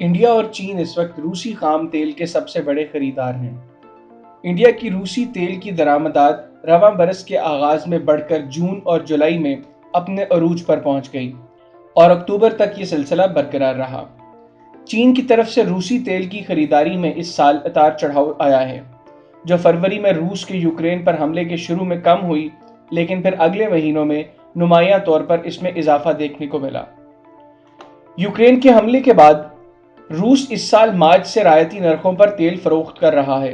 India اور چین اس وقت روسی خام تیل کے سب سے بڑے خریدار ہیں۔ انڈیا کی روسی تیل کی درآمدات رواں برس کے آغاز میں بڑھ کر جون اور جولائی میں اپنے عروج پر پہنچ گئی اور اکتوبر تک یہ سلسلہ برقرار رہا۔ چین کی طرف سے روسی تیل کی خریداری میں اس سال اتار چڑھاؤ آیا ہے، جو فروری میں روس کے یوکرین پر حملے کے شروع میں کم ہوئی، لیکن پھر اگلے مہینوں میں نمایاں طور پر اس میں اضافہ دیکھنے کو ملا۔ یوکرین کے حملے کے بعد روس اس سال مارچ سے رعایتی نرخوں پر تیل فروخت کر رہا ہے۔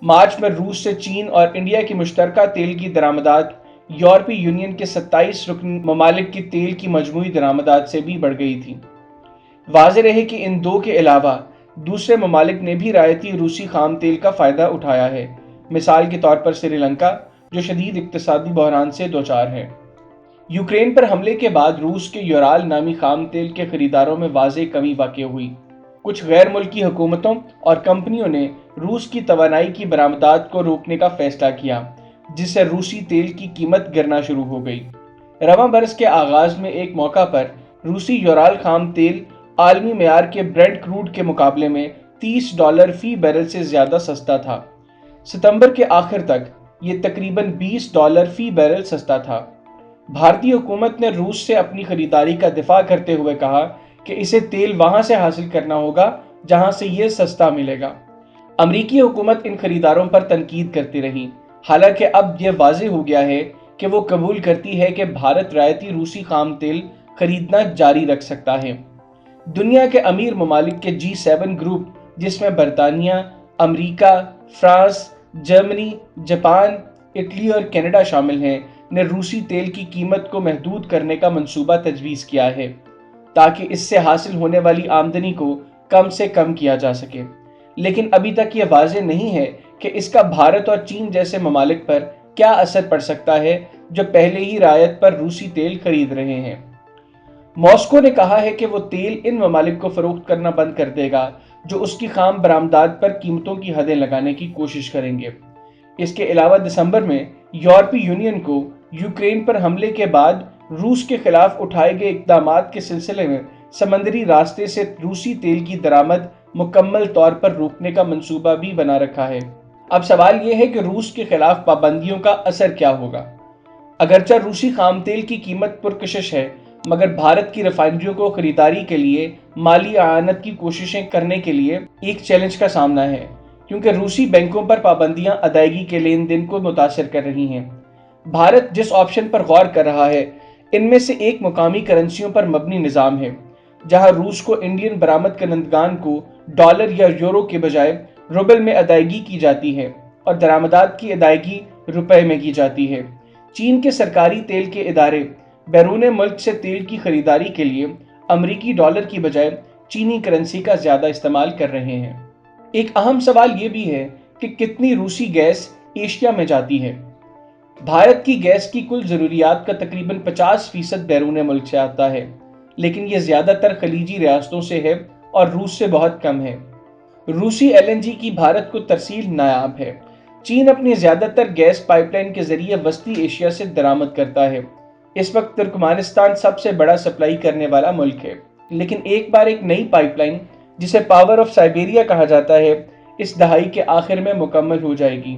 مارچ میں روس سے چین اور انڈیا کی مشترکہ تیل کی درآمدات یورپی یونین کے 27 رکن ممالک کی تیل کی مجموعی درآمدات سے بھی بڑھ گئی تھی۔ واضح رہے کہ ان دو کے علاوہ دوسرے ممالک نے بھی رعایتی روسی خام تیل کا فائدہ اٹھایا ہے، مثال کے طور پر سری لنکا، جو شدید اقتصادی بحران سے دوچار ہے۔ یوکرین پر حملے کے بعد روس کے یورال نامی خام تیل کے خریداروں میں واضح کمی واقع ہوئی۔ کچھ غیر ملکی حکومتوں اور کمپنیوں نے روس کی توانائی کی برآمدات کو روکنے کا فیصلہ کیا، جس سے روسی تیل کی قیمت گرنا شروع ہو گئی۔ رواں برس کے آغاز میں ایک موقع پر روسی یورال خام تیل عالمی معیار کے برنٹ کروڈ کے مقابلے میں $30 فی بیرل سے زیادہ سستا تھا۔ ستمبر کے آخر تک یہ تقریباً $20 فی بیرل سستا تھا۔ بھارتی حکومت نے روس سے اپنی خریداری کا دفاع کرتے ہوئے کہا کہ اسے تیل وہاں سے حاصل کرنا ہوگا جہاں سے یہ سستا ملے گا۔ امریکی حکومت ان خریداروں پر تنقید کرتی رہی، حالانکہ اب یہ واضح ہو گیا ہے کہ وہ قبول کرتی ہے کہ بھارت رعایتی روسی خام تیل خریدنا جاری رکھ سکتا ہے۔ دنیا کے امیر ممالک کے G7 گروپ، جس میں برطانیہ، امریکہ، فرانس، جرمنی، جاپان، اٹلی اور کینیڈا شامل ہیں، نے روسی تیل کی قیمت کو محدود کرنے کا منصوبہ تجویز کیا ہے تاکہ اس سے حاصل ہونے والی آمدنی کو کم سے کم کیا جا سکے، لیکن ابھی تک یہ واضح نہیں ہے کہ اس کا بھارت اور چین جیسے ممالک پر کیا اثر پڑ سکتا ہے جو پہلے ہی رعایت پر روسی تیل خرید رہے ہیں۔ ماسکو نے کہا ہے کہ وہ تیل ان ممالک کو فروخت کرنا بند کر دے گا جو اس کی خام برآمدات پر قیمتوں کی حدیں لگانے کی کوشش کریں گے۔ اس کے علاوہ دسمبر میں یورپی یونین کو یوکرین پر حملے کے بعد روس کے خلاف اٹھائے گئے اقدامات کے سلسلے میں سمندری راستے سے روسی تیل کی درآمد مکمل طور پر روکنے کا منصوبہ بھی بنا رکھا ہے۔ اب سوال یہ ہے کہ روس کے خلاف پابندیوں کا اثر کیا ہوگا۔ اگرچہ روسی خام تیل کی قیمت پرکشش ہے، مگر بھارت کی ریفائنریوں کو خریداری کے لیے مالی اعانت کی کوششیں کرنے کے لیے ایک چیلنج کا سامنا ہے، کیونکہ روسی بینکوں پر پابندیاں ادائیگی کے لین دین کو متاثر کر رہی ہیں۔ بھارت جس آپشن پر غور کر رہا ہے، ان میں سے ایک مقامی کرنسیوں پر مبنی نظام ہے، جہاں روس کو انڈین برآمد کنندگان کو ڈالر یا یورو کے بجائے روبل میں ادائیگی کی جاتی ہے اور درآمدات کی ادائیگی روپے میں کی جاتی ہے۔ چین کے سرکاری تیل کے ادارے بیرون ملک سے تیل کی خریداری کے لیے امریکی ڈالر کی بجائے چینی کرنسی کا زیادہ استعمال کر رہے ہیں۔ ایک اہم سوال یہ بھی ہے کہ کتنی روسی گیس ایشیا میں جاتی ہے۔ بھارت کی گیس کی کل ضروریات کا تقریباً 50% بیرون ملک سے آتا ہے، لیکن یہ زیادہ تر خلیجی ریاستوں سے ہے اور روس سے بہت کم ہے۔ روسی LNG کی بھارت کو ترسیل نایاب ہے۔ چین اپنی زیادہ تر گیس پائپ لائن کے ذریعے وسطی ایشیا سے درآمد کرتا ہے۔ اس وقت ترکمانستان سب سے بڑا سپلائی کرنے والا ملک ہے، لیکن ایک بار ایک نئی پائپ لائن جسے پاور آف سائبیریا کہا جاتا ہے اس دہائی کے آخر میں مکمل ہو جائے گی،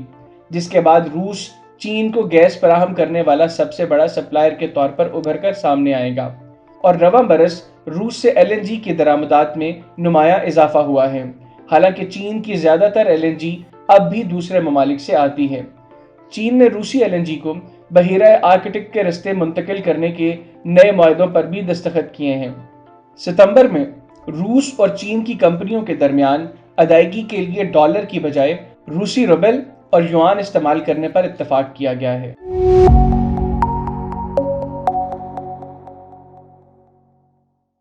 جس کے بعد روس چین کو گیس فراہم کرنے والا سب سے بڑا سپلائر کے طور پر ابھر کر سامنے آئے گا۔ اور رواں برس روس سے LNG کی درآمدات میں نمایاں اضافہ ہوا ہے، حالانکہ چین کی زیادہ تر LNG اب بھی دوسرے ممالک سے آتی ہے۔ چین نے روسی LNG کو بحیرہ آرکٹک کے رستے منتقل کرنے کے نئے معاہدوں پر بھی دستخط کیے ہیں۔ ستمبر میں روس اور چین کی کمپنیوں کے درمیان ادائیگی کے لیے ڈالر کی بجائے روسی روبل اور یوان استعمال کرنے پر اتفاق کیا گیا ہے۔